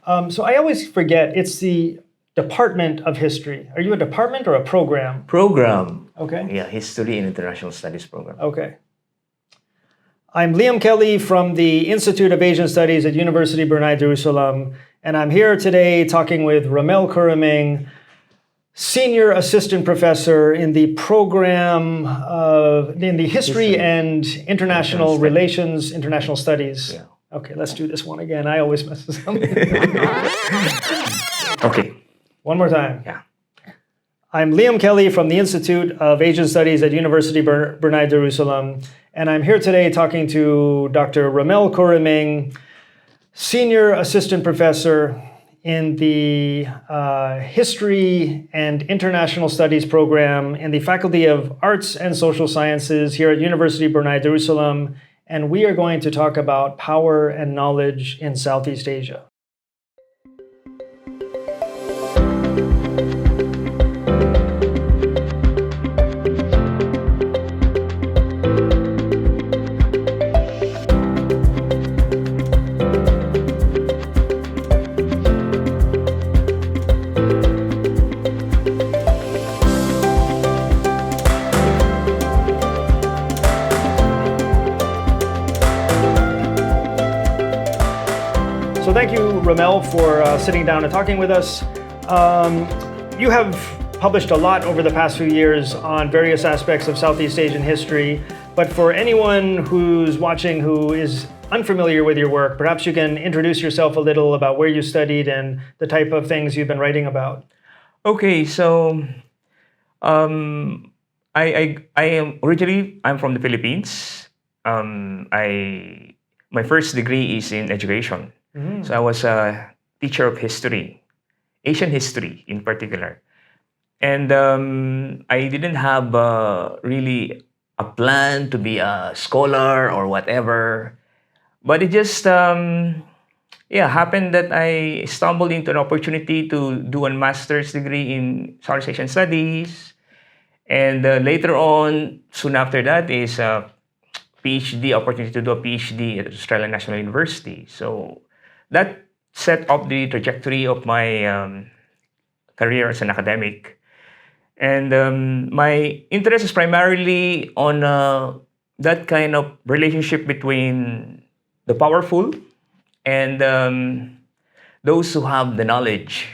So I always forget, it's the Department of History. Are you a department or a program? Program. Okay. Yeah, History and International Studies program. Okay. I'm Liam Kelly from the Institute of Asian Studies at University Brunei Darussalam, and I'm here today talking with Rommel Curaming, Senior Assistant Professor in the program in the History and International Relations, International Studies. Yeah. Okay, let's do this one again. I always mess this up. Okay. One more time. Yeah. I'm Liam Kelly from the Institute of Asian Studies at University Brunei Darussalam, and I'm here today talking to Dr. Rommel Curaming, Senior Assistant Professor in the History and International Studies program in the Faculty of Arts and Social Sciences here at University Brunei Darussalam, and we are going to talk about power and knowledge in Southeast Asia. So thank you, Rommel, for sitting down and talking with us. You have published a lot over the past few years on various aspects of Southeast Asian history, but for anyone who's watching who is unfamiliar with your work, perhaps you can introduce yourself a little about where you studied and the type of things you've been writing about. Okay, so I am originally I'm from the Philippines. My first degree is in education. So I was a teacher of history, Asian history in particular. And I didn't have really a plan to be a scholar or whatever. But it just happened that I stumbled into an opportunity to do a master's degree in Southeast Asian Studies. And later on, soon after that, is a PhD opportunity to do a PhD at Australian National University. So that set up the trajectory of my career as an academic. And my interest is primarily on that kind of relationship between the powerful and those who have the knowledge.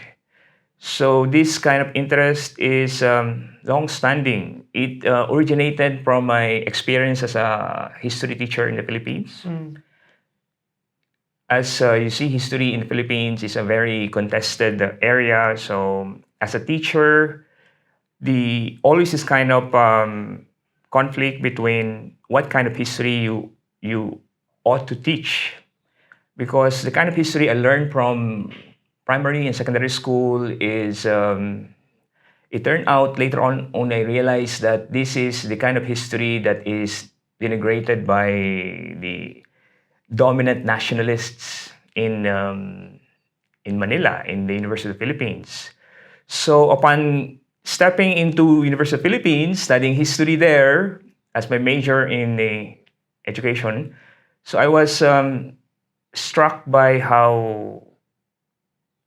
So this kind of interest is long-standing. It originated from my experience as a history teacher in the Philippines. As you see, history in the Philippines is a very contested area. So as a teacher, always this kind of conflict between what kind of history you ought to teach. Because the kind of history I learned from primary and secondary school is, it turned out later on I realized that this is the kind of history that is denigrated by the dominant nationalists in Manila, in the University of the Philippines. So upon stepping into University of the Philippines, studying history there as my major in education, so I was struck by how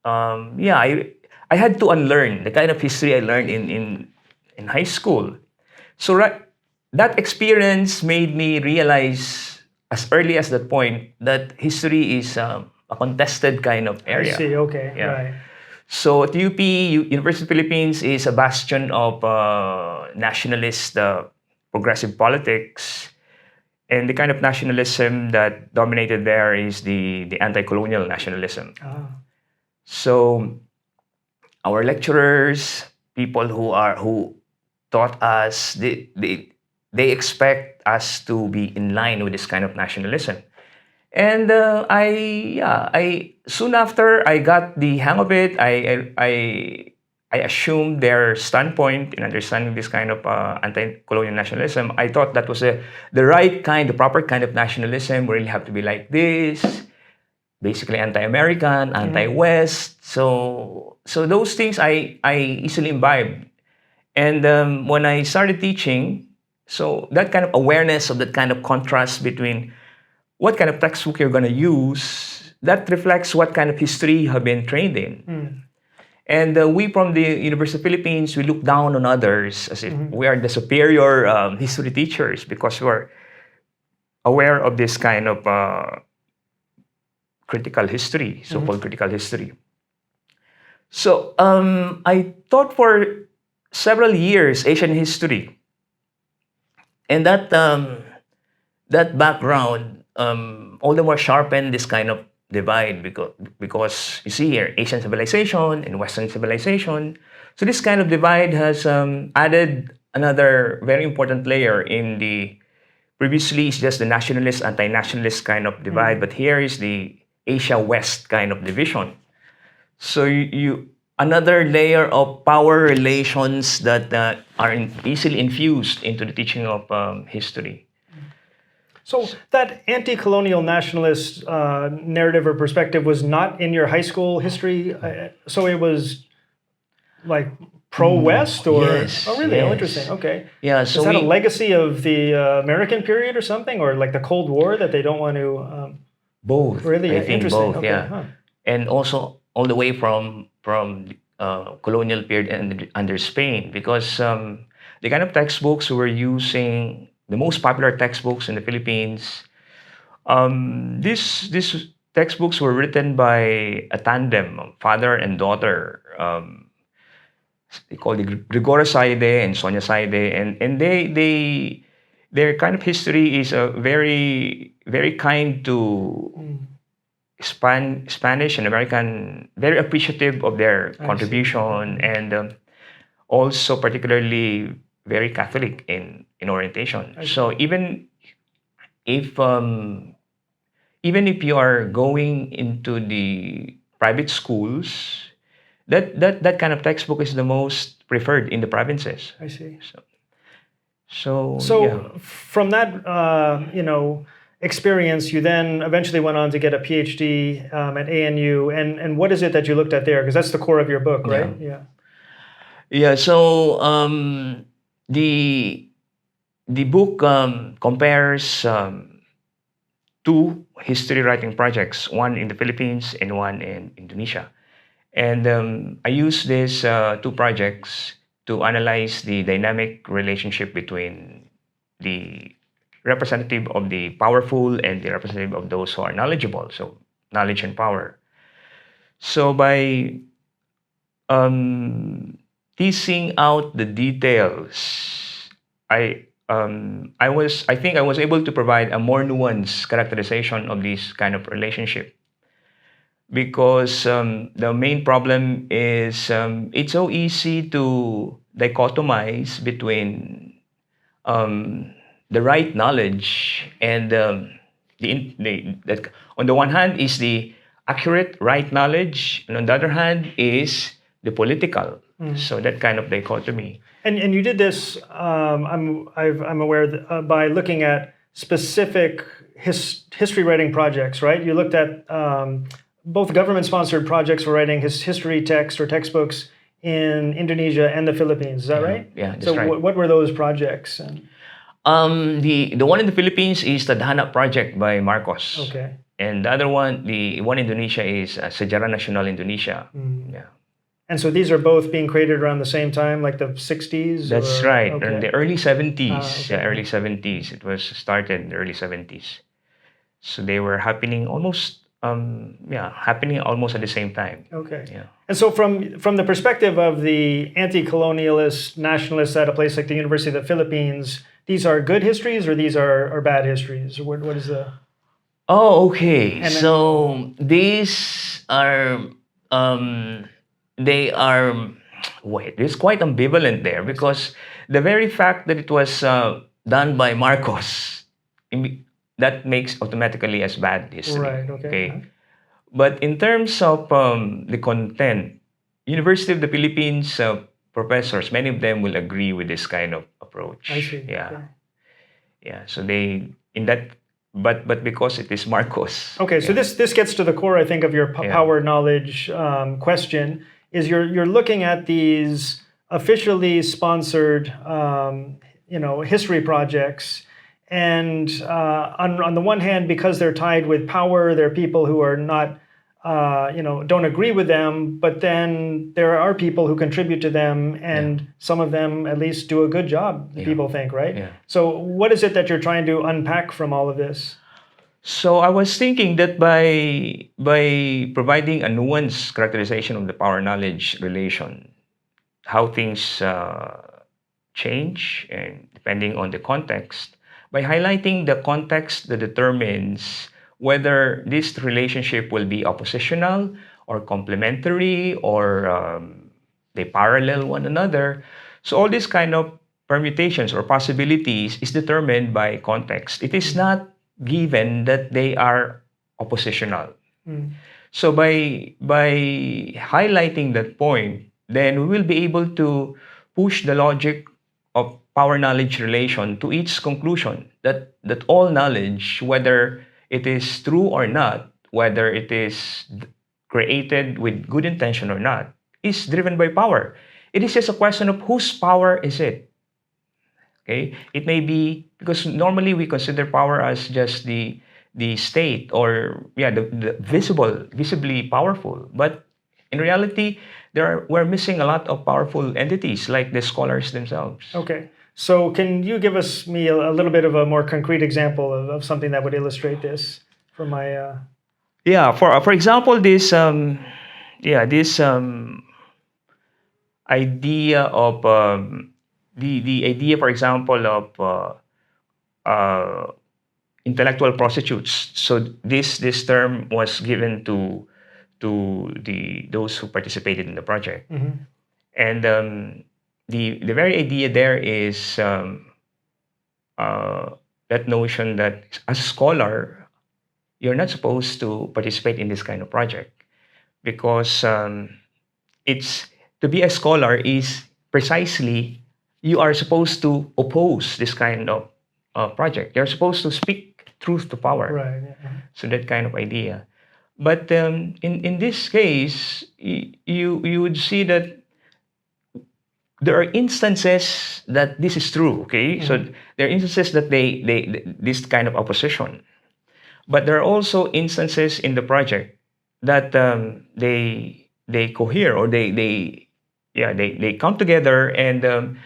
I had to unlearn the kind of history I learned in high school. So that experience made me realize as early as that point that history is a contested kind of area. I see, okay, Yeah. right. So at UP, University of the Philippines is a bastion of nationalist progressive politics. And the kind of nationalism that dominated there is the anti-colonial nationalism. So our lecturers, people who taught us, they expect us to be in line with this kind of nationalism. And I soon after I got the hang of it, I assumed their standpoint in understanding this kind of anti-colonial nationalism. I thought that was the right kind, the proper kind of nationalism. We really have to be like this, basically anti-American, anti-West. So those things I easily imbibed. And when I started teaching, so that kind of awareness of that kind of contrast between what kind of textbook you're going to use, that reflects what kind of history you have been trained in. And we from the University of the Philippines, we look down on others as if we are the superior history teachers because we're aware of this kind of critical history, so-called critical history. So I taught for several years Asian history, and that background all the more sharpened this kind of divide because you see here Asian civilization and Western civilization. So this kind of divide has added another very important layer in the previously it's just the nationalist anti-nationalist kind of divide, but here is the Asia West kind of division. So you another layer of power relations that are easily infused into the teaching of history. So that anti-colonial nationalist narrative or perspective was not in your high school history. So it was like pro-West, or Yes, oh, really? Oh, yes. interesting. Okay. Yeah, so Is that a legacy of the American period or something, or like the Cold War that they don't want to? both. Really I think interesting. both. Okay, Yeah, huh. and also all the way from colonial period and under Spain because the kind of textbooks we were using, the most popular textbooks in the Philippines, these textbooks were written by a tandem, father and daughter. They call it Gregorio Saide and Sonia Saide, and their kind of history is a very kind to Spanish and American, very appreciative of their contribution, and also particularly very Catholic in orientation. So even if you are going into the private schools, that kind of textbook is the most preferred in the provinces. I see. So So from that, experience, you then eventually went on to get a PhD at ANU. And what is it that you looked at there? Because that's the core of your book, right? Yeah. So the book compares two history writing projects, one in the Philippines and one in Indonesia. And I use these two projects to analyze the dynamic relationship between the representative of the powerful and the representative of those who are knowledgeable. So knowledge and power. So by teasing out the details, I think I was able to provide a more nuanced characterization of this kind of relationship because the main problem is it's so easy to dichotomize between the right knowledge and that on the one hand is the accurate right knowledge, and on the other hand is the political. So that kind of dichotomy. And you did this, I'm aware, by looking at specific history writing projects, right? You looked at both government-sponsored projects for writing history text or textbooks in Indonesia and the Philippines. Is that right? Yeah, that's so right. What were those projects? The one in the Philippines is the Dhanap project by Marcos. Okay. And the other one, the one in Indonesia is Sejarah Nasional Indonesia. Yeah. And so these are both being created around the same time, like the 60s? That's right. Okay. In the early 70s. Okay. Yeah, early 70s. It was started in the early 70s. So they were happening almost at the same time. Okay. Yeah. And so from the perspective of the anti-colonialist nationalists at a place like the University of the Philippines, these are good histories or these are bad histories? What is the... Oh, okay. So these are they are it's quite ambivalent there because the very fact that it was done by Marcos, that makes automatically as bad history. Right. Okay. But in terms of the content, University of the Philippines professors, many of them will agree with this kind of approach. I see. Yeah. Okay. Yeah. So they in that. But because it is Marcos. Okay, so this gets to the core, I think, of your power knowledge question. Is you're looking at these officially sponsored, history projects, And on the one hand, because they're tied with power, there are people who are not, don't agree with them. But then there are people who contribute to them, and some of them at least do a good job. People think, right? Yeah. So, what is it that you're trying to unpack from all of this? So I was thinking that by providing a nuanced characterization of the power knowledge relation, how things change and depending on the context, by highlighting the context that determines whether this relationship will be oppositional or complementary or they parallel one another. So all these kind of permutations or possibilities is determined by context. It is not given that they are oppositional. So by highlighting that point, then we will be able to push the logic of power knowledge relation to its conclusion that all knowledge, whether it is true or not, whether it is created with good intention or not, is driven by power. It is just a question of whose power is it. Okay, it may be because normally we consider power as just the state or the visibly powerful, but in reality we're missing a lot of powerful entities like the scholars themselves. Okay. So can you give me a little bit of a more concrete example of something that would illustrate this for my Yeah, for example, this idea of the idea, for example, of intellectual prostitutes. So this term was given to those who participated in the project, and the very idea there is that notion that as a scholar, you're not supposed to participate in this kind of project because it's to be a scholar is precisely you are supposed to oppose this kind of project. You're supposed to speak truth to power. right? Yeah. So that kind of idea. But in this case, you would see that there are instances that this is true. Okay, so there are instances that they this kind of opposition, but there are also instances in the project that they cohere or they come together and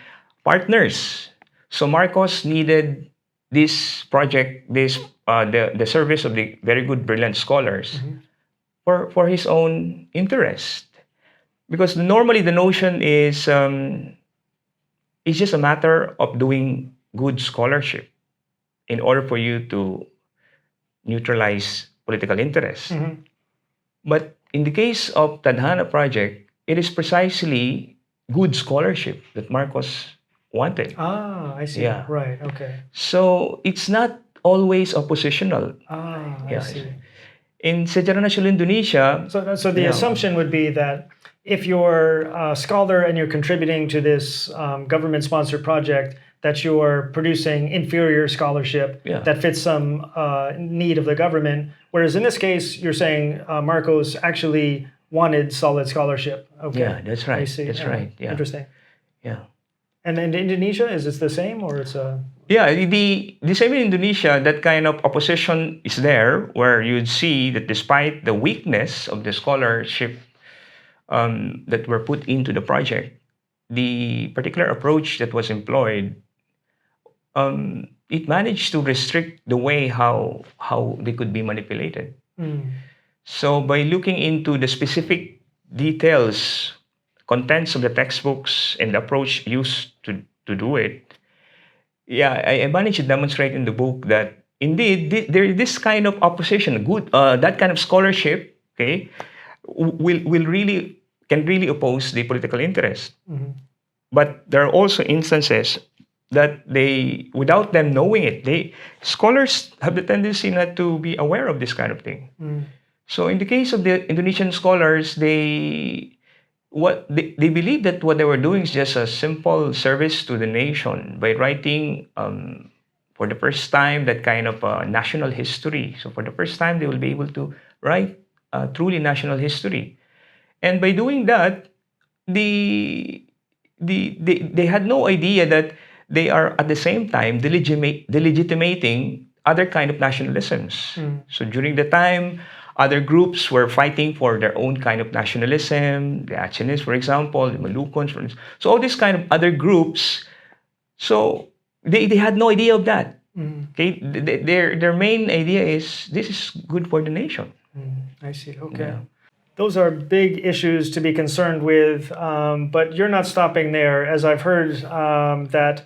partners. So Marcos needed this project, the service of the very good, brilliant scholars for his own interest, because normally the notion is it's just a matter of doing good scholarship in order for you to neutralize political interest. But in the case of Tadhana project, it is precisely good scholarship that Marcos wanted. Ah, I see. Yeah. Right. Okay. So it's not always oppositional. Ah, I Yeah. see. In Sejarah Nasional Indonesia, So the assumption would be that if you're a scholar and you're contributing to this government-sponsored project, that you're producing inferior scholarship that fits some need of the government. Whereas in this case, you're saying Marcos actually wanted solid scholarship. Okay. Yeah, that's right. I see. That's right. Yeah. Interesting. Yeah. And in Indonesia, is it the same or it's a? Yeah, the same in Indonesia, that kind of opposition is there, where you'd see that despite the weakness of the scholarship that were put into the project, the particular approach that was employed, it managed to restrict the way how they could be manipulated. So by looking into the specific details, contents of the textbooks and the approach used to do it, I managed to demonstrate in the book that indeed there is this kind of opposition, that kind of scholarship, okay, can really oppose the political interest. But there are also instances that without them knowing it, scholars have the tendency not to be aware of this kind of thing. So in the case of the Indonesian scholars, they believe that what they were doing is just a simple service to the nation by writing for the first time that kind of national history. So for the first time, they will be able to write truly national history, and by doing that, they had no idea that they are at the same time delegitimating other kind of nationalisms. So during the time, other groups were fighting for their own kind of nationalism, the Achenists, for example, the Malucons, for instance. So all these kind of other groups, so they had no idea of that. Okay, their main idea is this is good for the nation. I see. Okay. Yeah. Those are big issues to be concerned with, but you're not stopping there. As I've heard that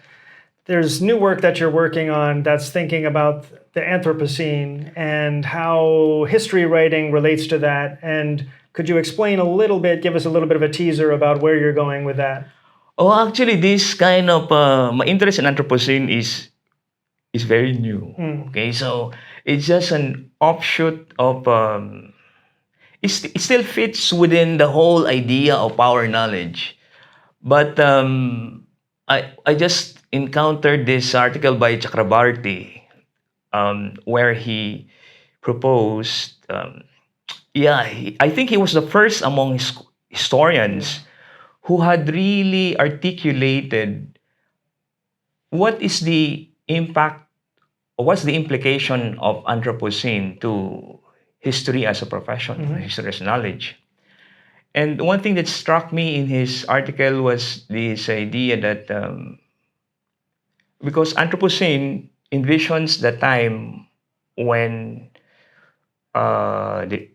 there's new work that you're working on that's thinking about the Anthropocene and how history writing relates to that. And could you explain a little bit, give us a little bit of a teaser about where you're going with that? Oh, actually, this kind of my interest in Anthropocene is very new. Okay, so it's just an offshoot of. It still fits within the whole idea of power knowledge, but I just encountered this article by Chakrabarty, where he proposed. I think he was the first among historians who had really articulated what is the impact or what's the implication of Anthropocene to history as a profession, history as knowledge. And one thing that struck me in his article was this idea that because Anthropocene envisions the time when the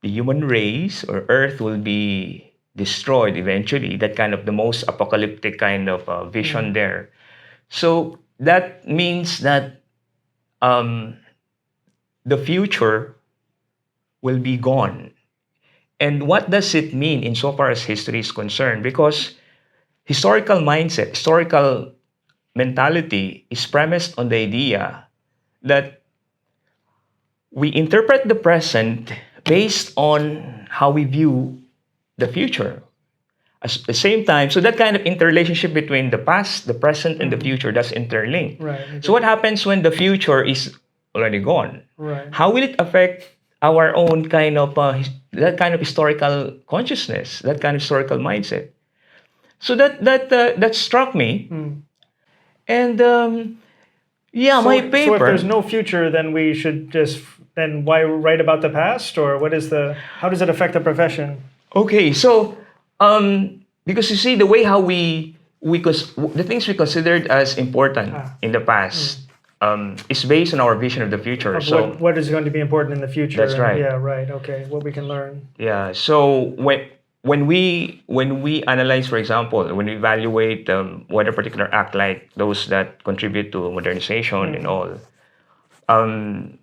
human race or Earth will be destroyed eventually, that kind of the most apocalyptic kind of vision there. So that means that the future will be gone. And what does it mean insofar as history is concerned? Because historical mindset, historical mentality is premised on the idea that we interpret the present based on how we view the future. At the same time, so that kind of interrelationship between the past, the present, and the future, that's interlinked. Right. So what happens when the future is already gone? Right. How will it affect our own kind of that kind of historical consciousness, that kind of historical mindset? So that struck me, and my paper. So if there's no future, then we should then why write about the past, or how does it affect the profession? Okay, so because you see the way how the things we considered as important in the past is based on our vision of the future. So what is going to be important in the future? That's right. Yeah, right. Okay, what we can learn. Yeah. So when we analyze, for example, when we evaluate what a particular act like those that contribute to modernization and all,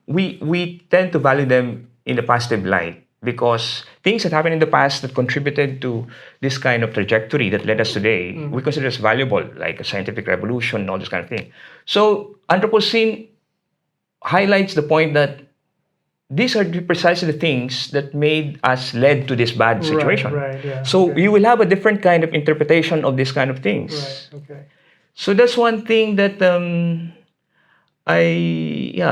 we tend to value them in a positive light because things that happened in the past that contributed to this kind of trajectory that led us today, we consider as valuable, like a scientific revolution and all this kind of thing. So Anthropocene highlights the point that these are precisely the things that led to this bad situation. Right, yeah. So you will have a different kind of interpretation of these kind of things. Right, okay. So that's one thing that I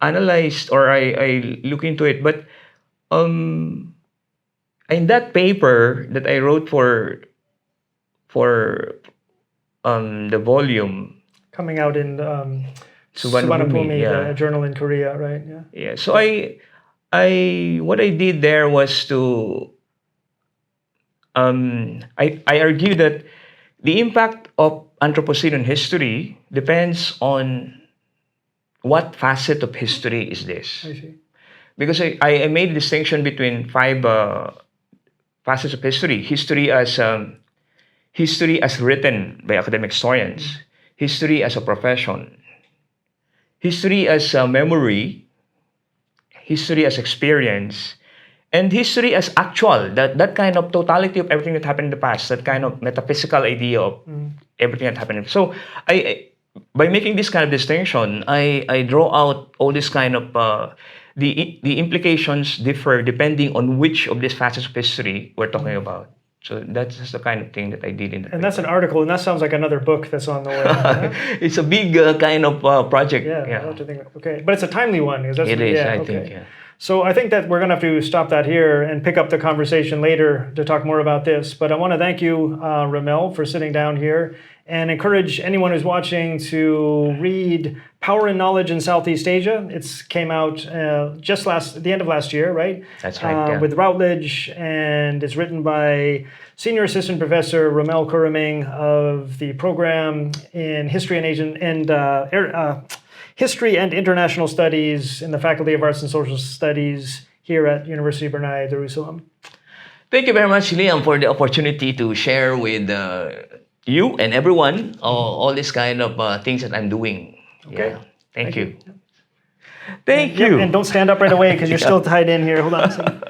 analyzed or I look into it. But in that paper that I wrote for the volume coming out in Suvarnabhumi, the journal in Korea, right? Yeah. Yeah. So what I did there was to I argue that the impact of Anthropocene on history depends on what facet of history is this. I see. Because I made a distinction between 5 facets of history. History as written by academic historians. History as a profession. History as memory. History as experience. And history as actual, that kind of totality of everything that happened in the past, that kind of metaphysical idea of everything that happened. So by making this kind of distinction, I draw out all this kind of the implications differ depending on which of these facets of history we're talking about. So that's just the kind of thing that I did in the And that's an article, and that sounds like another book that's on the way. Yeah? It's a big kind of project. Yeah. I have to think. Okay, but it's a timely one. It is, I think. Yeah. So I think that we're going to have to stop that here and pick up the conversation later to talk more about this. But I want to thank you, Rommel, for sitting down here and encourage anyone who's watching to read Power and Knowledge in Southeast Asia. It's came out just at the end of last year, right? That's right. Yeah. With Routledge, and it's written by Senior Assistant Professor Rommel Curaming of the program in History and History and International Studies in the Faculty of Arts and Social Studies here at University of Brunei Darussalam. Thank you very much, Liam, for the opportunity to share with you and everyone all these kind of things that I'm doing. Okay. Yeah. Thank you. Thank you. And don't stand up right away because you're still tied in here. Hold on a second.